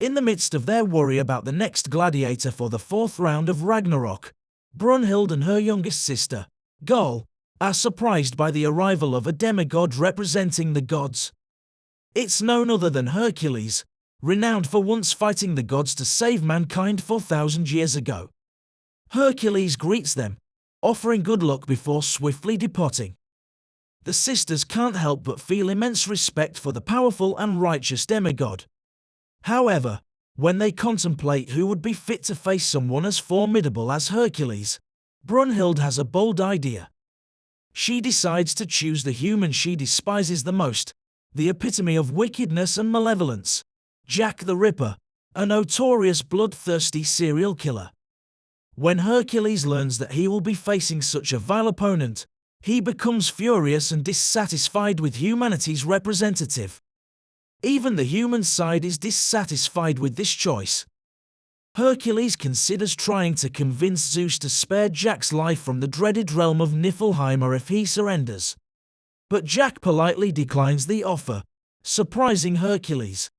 In the midst of their worry about the next gladiator for the fourth round of Ragnarok, Brunhild and her youngest sister, Gol, are surprised by the arrival of a demigod representing the gods. It's none other than Hercules, renowned for once fighting the gods to save mankind 4,000 years ago. Hercules greets them, offering good luck before swiftly departing. The sisters can't help but feel immense respect for the powerful and righteous demigod. However, when they contemplate who would be fit to face someone as formidable as Hercules, Brunhild has a bold idea. She decides to choose the human she despises the most, the epitome of wickedness and malevolence, Jack the Ripper, a notorious bloodthirsty serial killer. When Hercules learns that he will be facing such a vile opponent, he becomes furious and dissatisfied with humanity's representative. Even the human side is dissatisfied with this choice. Hercules considers trying to convince Zeus to spare Jack's life from the dreaded realm of Niflheim if he surrenders. But Jack politely declines the offer, surprising Hercules.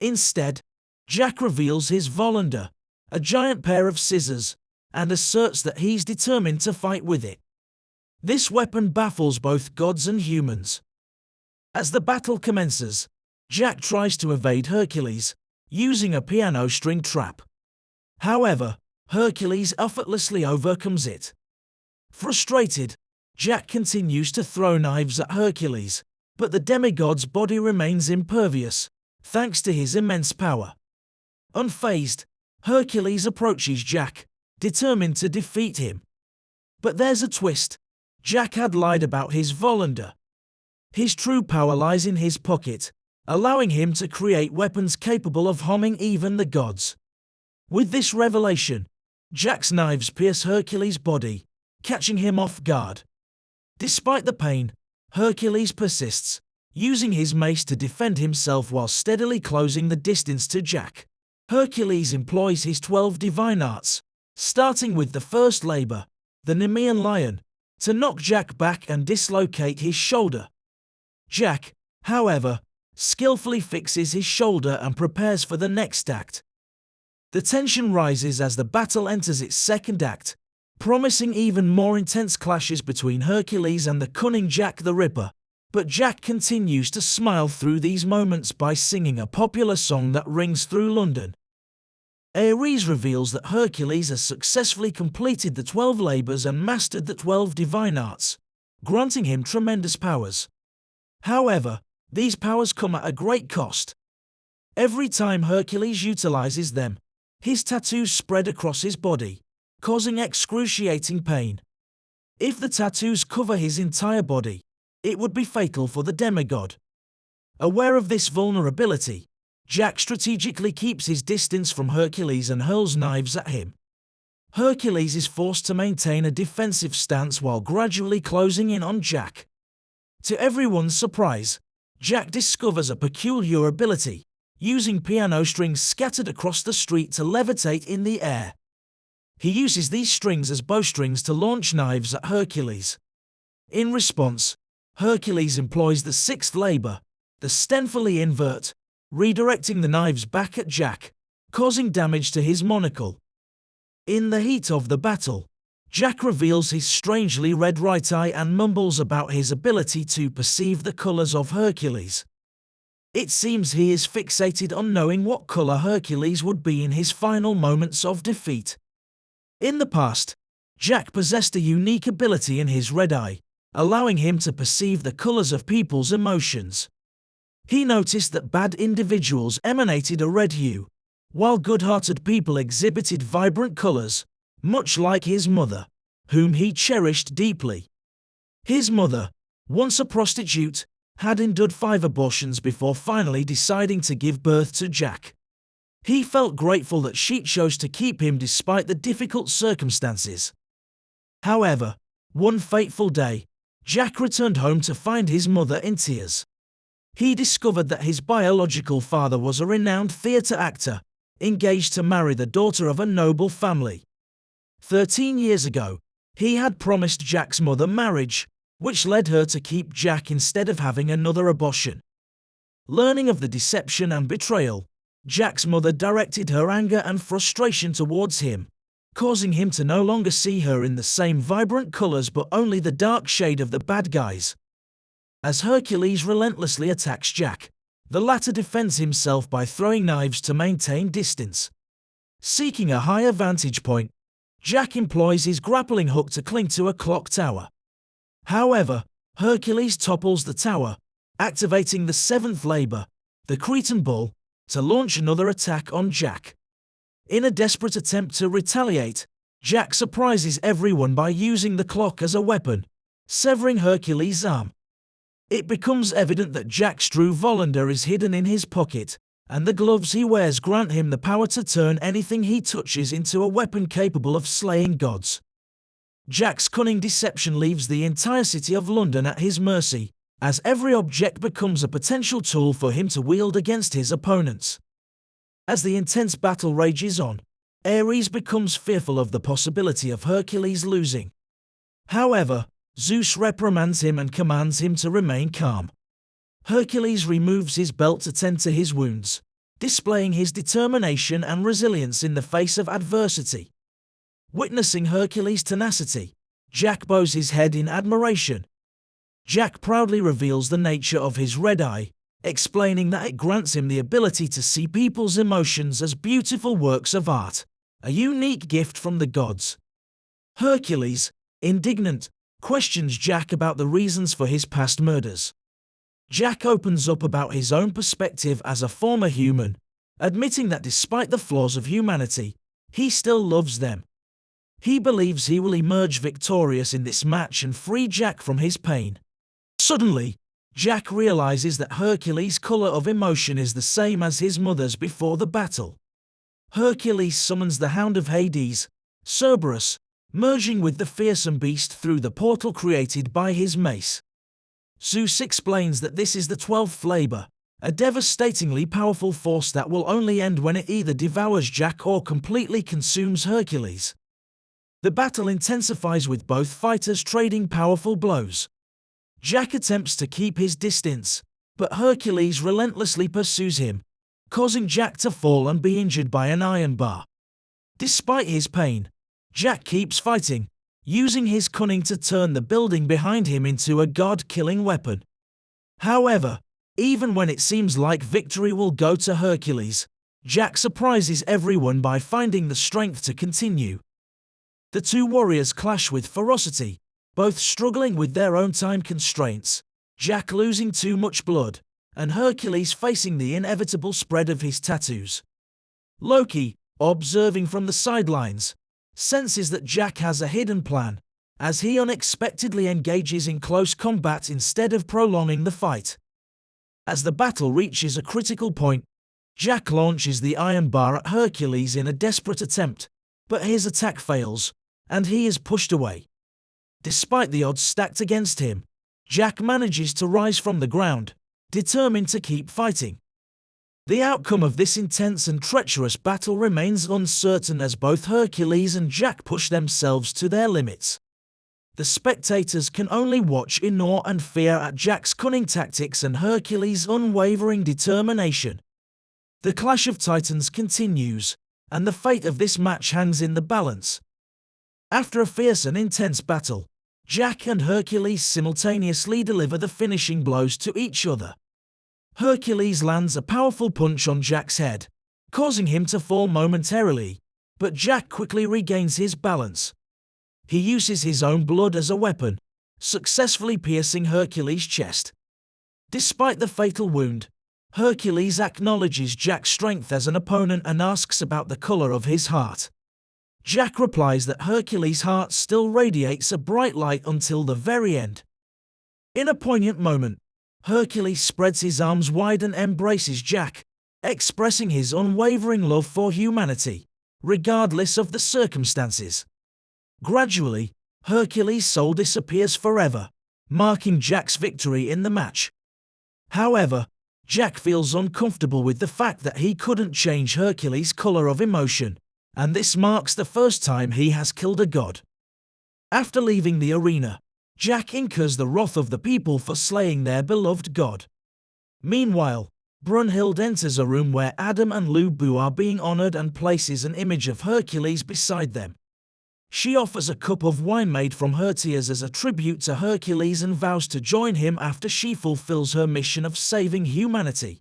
Instead, Jack reveals his Volander, a giant pair of scissors, and asserts that he's determined to fight with it. This weapon baffles both gods and humans. As the battle commences, Jack tries to evade Hercules, using a piano string trap. However, Hercules effortlessly overcomes it. Frustrated, Jack continues to throw knives at Hercules, but the demigod's body remains impervious, thanks to his immense power. Unfazed, Hercules approaches Jack, determined to defeat him. But there's a twist. Jack had lied about his Volander. His true power lies in his pocket, allowing him to create weapons capable of harming even the gods. With this revelation, Jack's knives pierce Hercules' body, catching him off guard. Despite the pain, Hercules persists, using his mace to defend himself while steadily closing the distance to Jack. Hercules employs his 12 divine arts, starting with the first labor, the Nemean lion, to knock Jack back and dislocate his shoulder. Jack, however, skillfully fixes his shoulder and prepares for the next act. The tension rises as the battle enters its second act, promising even more intense clashes between Hercules and the cunning Jack the Ripper. But Jack continues to smile through these moments by singing a popular song that rings through London. Ares reveals that Hercules has successfully completed the 12 labors and mastered the 12 divine arts, granting him tremendous powers. However, these powers come at a great cost. Every time Hercules utilizes them, his tattoos spread across his body, causing excruciating pain. If the tattoos cover his entire body, it would be fatal for the demigod. Aware of this vulnerability, Jack strategically keeps his distance from Hercules and hurls knives at him. Hercules is forced to maintain a defensive stance while gradually closing in on Jack. To everyone's surprise, Jack discovers a peculiar ability, using piano strings scattered across the street to levitate in the air. He uses these strings as bowstrings to launch knives at Hercules. In response, Hercules employs the sixth labor, the Stenfully invert, redirecting the knives back at Jack, causing damage to his monocle. In the heat of the battle, Jack reveals his strangely red right eye and mumbles about his ability to perceive the colors of Hercules. It seems he is fixated on knowing what color Hercules would be in his final moments of defeat. In the past, Jack possessed a unique ability in his red eye, allowing him to perceive the colors of people's emotions. He noticed that bad individuals emanated a red hue, while good-hearted people exhibited vibrant colors, much like his mother, whom he cherished deeply. His mother, once a prostitute, had endured 5 abortions before finally deciding to give birth to Jack. He felt grateful that she chose to keep him despite the difficult circumstances. However, one fateful day, Jack returned home to find his mother in tears. He discovered that his biological father was a renowned theater actor, engaged to marry the daughter of a noble family. 13 years ago, he had promised Jack's mother marriage, which led her to keep Jack instead of having another abortion. Learning of the deception and betrayal, Jack's mother directed her anger and frustration towards him, causing him to no longer see her in the same vibrant colors but only the dark shade of the bad guys. As Hercules relentlessly attacks Jack, the latter defends himself by throwing knives to maintain distance. Seeking a higher vantage point, Jack employs his grappling hook to cling to a clock tower. However, Hercules topples the tower, activating the seventh labor, the Cretan bull, to launch another attack on Jack. In a desperate attempt to retaliate, Jack surprises everyone by using the clock as a weapon, severing Hercules' arm. It becomes evident that Jack's true Volander is hidden in his pocket, and the gloves he wears grant him the power to turn anything he touches into a weapon capable of slaying gods. Jack's cunning deception leaves the entire city of London at his mercy, as every object becomes a potential tool for him to wield against his opponents. As the intense battle rages on, Ares becomes fearful of the possibility of Hercules losing. However, Zeus reprimands him and commands him to remain calm. Hercules removes his belt to tend to his wounds, displaying his determination and resilience in the face of adversity. Witnessing Hercules' tenacity, Jack bows his head in admiration. Jack proudly reveals the nature of his red eye, explaining that it grants him the ability to see people's emotions as beautiful works of art, a unique gift from the gods. Hercules, indignant, questions Jack about the reasons for his past murders. Jack opens up about his own perspective as a former human, admitting that despite the flaws of humanity, he still loves them. He believes he will emerge victorious in this match and free Jack from his pain. Suddenly, Jack realizes that Hercules' color of emotion is the same as his mother's before the battle. Hercules summons the Hound of Hades, Cerberus, merging with the fearsome beast through the portal created by his mace. Zeus explains that this is the 12th labor, a devastatingly powerful force that will only end when it either devours Jack or completely consumes Hercules. The battle intensifies with both fighters trading powerful blows. Jack attempts to keep his distance, but Hercules relentlessly pursues him, causing Jack to fall and be injured by an iron bar. Despite his pain, Jack keeps fighting, using his cunning to turn the building behind him into a god-killing weapon. However, even when it seems like victory will go to Hercules, Jack surprises everyone by finding the strength to continue. The two warriors clash with ferocity, both struggling with their own time constraints, Jack losing too much blood, and Hercules facing the inevitable spread of his tattoos. Loki, observing from the sidelines, senses that Jack has a hidden plan, as he unexpectedly engages in close combat instead of prolonging the fight. As the battle reaches a critical point, Jack launches the iron bar at Hercules in a desperate attempt, but his attack fails, and he is pushed away. Despite the odds stacked against him, Jack manages to rise from the ground, determined to keep fighting. The outcome of this intense and treacherous battle remains uncertain as both Hercules and Jack push themselves to their limits. The spectators can only watch in awe and fear at Jack's cunning tactics and Hercules' unwavering determination. The clash of titans continues, and the fate of this match hangs in the balance. After a fierce and intense battle, Jack and Hercules simultaneously deliver the finishing blows to each other. Hercules lands a powerful punch on Jack's head, causing him to fall momentarily, but Jack quickly regains his balance. He uses his own blood as a weapon, successfully piercing Hercules' chest. Despite the fatal wound, Hercules acknowledges Jack's strength as an opponent and asks about the color of his heart. Jack replies that Hercules' heart still radiates a bright light until the very end. In a poignant moment, Hercules spreads his arms wide and embraces Jack, expressing his unwavering love for humanity, regardless of the circumstances. Gradually, Hercules' soul disappears forever, marking Jack's victory in the match. However, Jack feels uncomfortable with the fact that he couldn't change Hercules' color of emotion, and this marks the first time he has killed a god. After leaving the arena, Jack incurs the wrath of the people for slaying their beloved god. Meanwhile, Brunhild enters a room where Adam and Lubu are being honored and places an image of Hercules beside them. She offers a cup of wine made from her tears as a tribute to Hercules and vows to join him after she fulfills her mission of saving humanity.